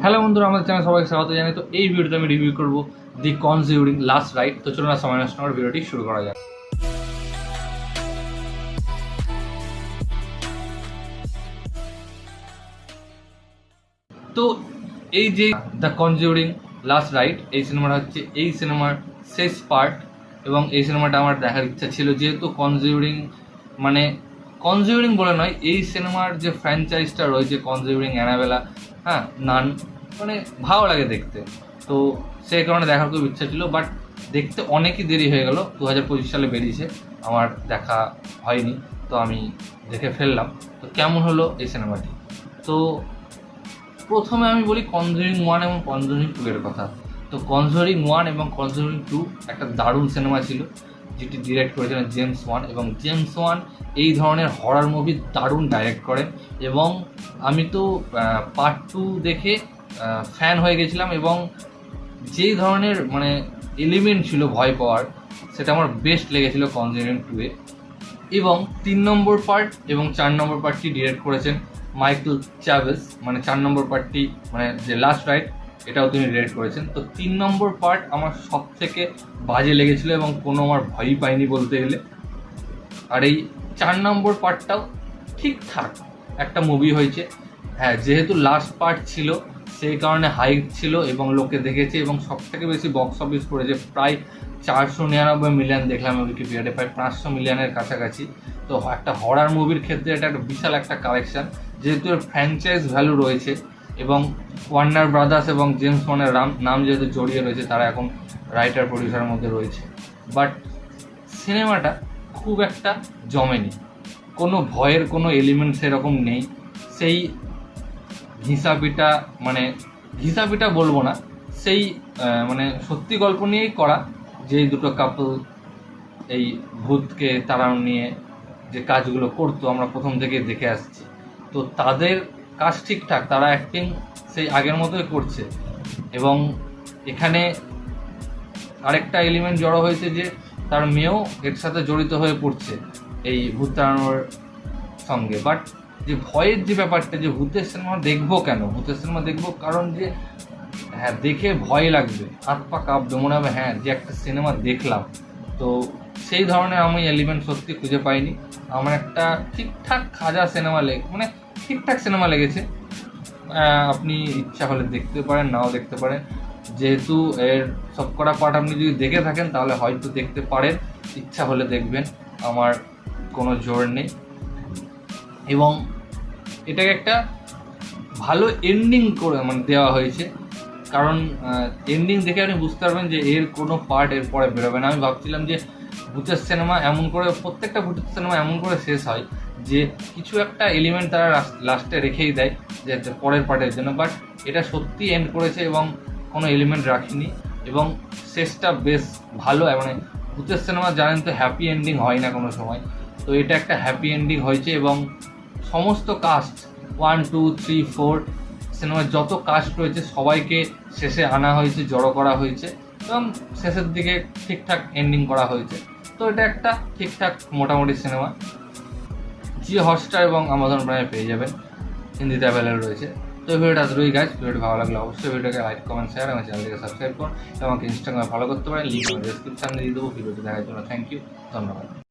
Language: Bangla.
হ্যালো বন্ধুরা, আমাদের চ্যানেল সবাইকে স্বাগত জানাই। তো এই ভিডিওতে আমি রিভিউ করব দি কনজিউরিং লাস্ট রাইট। তো চলুন না সময় নষ্ট করে ভিডিওটি শুরু করা যাক। তো এই যে দ্য কনজিউরিং লাস্ট রাইট, এই সিনেমাটা হচ্ছে এই সিনেমার শেষ পার্ট এবং এই সিনেমাটা আমার দেখার ইচ্ছা ছিল, যেহেতু কনজিউরিং বলে নয়, এই সিনেমার যে ফ্র্যাঞ্চাইজটা রয়েছে কনজিউরিং, অ্যানাবেলা, হ্যাঁ, নান, মানে ভালো লাগে দেখতে। তো সেই কারণে দেখার খুব ইচ্ছা ছিল, বাট দেখতে অনেকই দেরি হয়ে গেল। 2025 সালে বেরিয়েছে, আমার দেখা হয়নি, তো আমি দেখে ফেললাম। তো কেমন হলো এই সিনেমাটি? তো প্রথমে আমি বলি কনজিউরিং 1 এবং কনজিউরিং 2 এর কথা। তো কনজিউরিং 1 এবং কনজিউরিং 2 একটা দারুণ সিনেমা ছিল, যেটি ডিরেক্ট করেছিলেন জেমস ওয়ান। এবং জেমস ওয়ান এই ধরনের হরর মুভি দারুণ ডাইরেক্ট করেন, এবং আমি তো পার্ট 2 দেখে ফ্যান হয়ে গেছিলাম। এবং যেই ধরনের এলিমেন্ট ছিল ভয় পাওয়ার, সেটা আমার বেস্ট লেগেছিল কনজিউরিং 2 এ। এবং 3 নম্বর পার্ট এবং 4 নম্বর পার্টটি ডিরেক্ট করেছেন মাইকেল চ্যাভেস, 4 নম্বর পার্টটি যে লাস্ট রাইট, এটাও তিনি ডিরেক্ট করেছেন। তো 3 নম্বর পার্ট আমার সব থেকে বাজে লেগেছিল এবং কোনো আমার ভয়ই পাইনি বলতে গেলে। আর এই 4 নম্বর পার্টটাও ঠিকঠাক একটা মুভি হয়েছে। হ্যাঁ, যেহেতু লাস্ট পার্ট ছিল সেই কারণে হাইপ ছিল এবং লোকে দেখেছে, এবং সব থেকে বেশি বক্স অফিস করেছে, প্রায় 499 মিলিয়ন দেখলাম উইকিপিডিয়াতে, প্রায় 500 মিলিয়নের কাছাকাছি। তো একটা হরার মুভির ক্ষেত্রে এটা একটা বিশাল একটা কালেকশন, যেহেতু এর ফ্র্যাঞ্চাইজ ভ্যালু রয়েছে এবং ওয়ার্নার ব্রাদার্স এবং জেমস ওয়ানের নাম যেহেতু জড়িয়ে রয়েছে, তারা এখন রাইটার প্রডিউসারের মধ্যে রয়েছে। বাট সিনেমাটা খুব একটা জমেনি, কোনো ভয়ের কোনো এলিমেন্ট সেরকম নেই। সেই ঘিসাপিটা বলবো না, সেই সত্যি গল্প নিয়েই করা, যে দুটো কাপল এই ভূতকে তাড়ানো নিয়ে যে কাজগুলো করতো আমরা প্রথম থেকে দেখে আসছি। তো তাদের কাজ ঠিকঠাক, তারা অ্যাক্টিং সেই আগের মতোই করছে। এবং এখানে আরেকটা এলিমেন্ট জড়ো হয়েছে যে তার মেয়েও এর সাথে জড়িত হয়ে পড়ছে এই ভূত তাড়ানোর সঙ্গে। বাট যে ভয়ের যে ব্যাপারটা, যে ভূতের সিনেমা দেখবো কেন, ভূতের সিনেমা দেখবো কারণ যে হ্যাঁ দেখে ভয় লাগবে, হাত পা কাঁপবে, মনে হবে হ্যাঁ যে একটা সিনেমা দেখলাম। তো সেই ধরনের আমি এলিমেন্ট সত্যি খুঁজে পাইনি। আমার একটা ঠিকঠাক খাজা সিনেমা ঠিকঠাক সিনেমা লেগেছে। আপনি ইচ্ছা হলে দেখতে পারেন, নাও দেখতে পারেন। যেহেতু এর সবকটা পার্ট আপনি যদি দেখে থাকেন তাহলে হয়তো দেখতে পারেন, ইচ্ছা হলে দেখবেন, আমার কোনো জোর নেই। এবং এটাকে একটা ভালো এন্ডিং করে দেওয়া হয়েছে, কারণ এন্ডিং দেখে আপনি বুঝতে পারবেন যে এর কোনো পার্ট এর পরে বেরোবে না। আমি ভাবছিলাম যে ভূতের সিনেমা এমন করে, প্রত্যেকটা ভূতের সিনেমা এমন করে শেষ হয় যে কিছু একটা এলিমেন্ট তারা লাস্টে রেখেই দেয় যে পরের পার্টের জন্য। বাট এটা সত্যি এন্ড করেছে এবং কোনো এলিমেন্ট রাখিনি, এবং শেষটা বেশ ভালো। ভূতের সিনেমা জানেন তো হ্যাপি এন্ডিং হয় না কোনো সময়, তো এটা একটা হ্যাপি এন্ডিং হয়েছে। এবং সমস্ত কাস্ট 1, 2, 3, 4 সিনেমার যত কাস্ট রয়েছে সবাইকে শেষে আনা হয়েছে, জড়ো করা হয়েছে, এবং শেষের দিকে ঠিকঠাক এন্ডিং করা হয়েছে। তো এটা একটা ঠিকঠাক মোটামুটি সিনেমা। জিও হটস্টার এবং আমাজন প্রাইমে পেয়ে যাবেন, হিন্দিতে অ্যাভেলেবল রয়েছে। তো ভিডিওটা এতটুকুই গাইজ। ভিডিওটি ভালো লাগলে অবশ্যই ভিডিওকে লাইক, কমেন্ট, শেয়ার, আমার চ্যানেলটিকে সাবস্ক্রাইব করুন এবং আমাকে ইনস্টাগ্রামে ফলো করতে পারেন, লিঙ্ক আমি ডেসক্রিপশনে দিয়ে দেবো। ভিডিওটি দেখার জন্য থ্যাংক ইউ, ধন্যবাদ।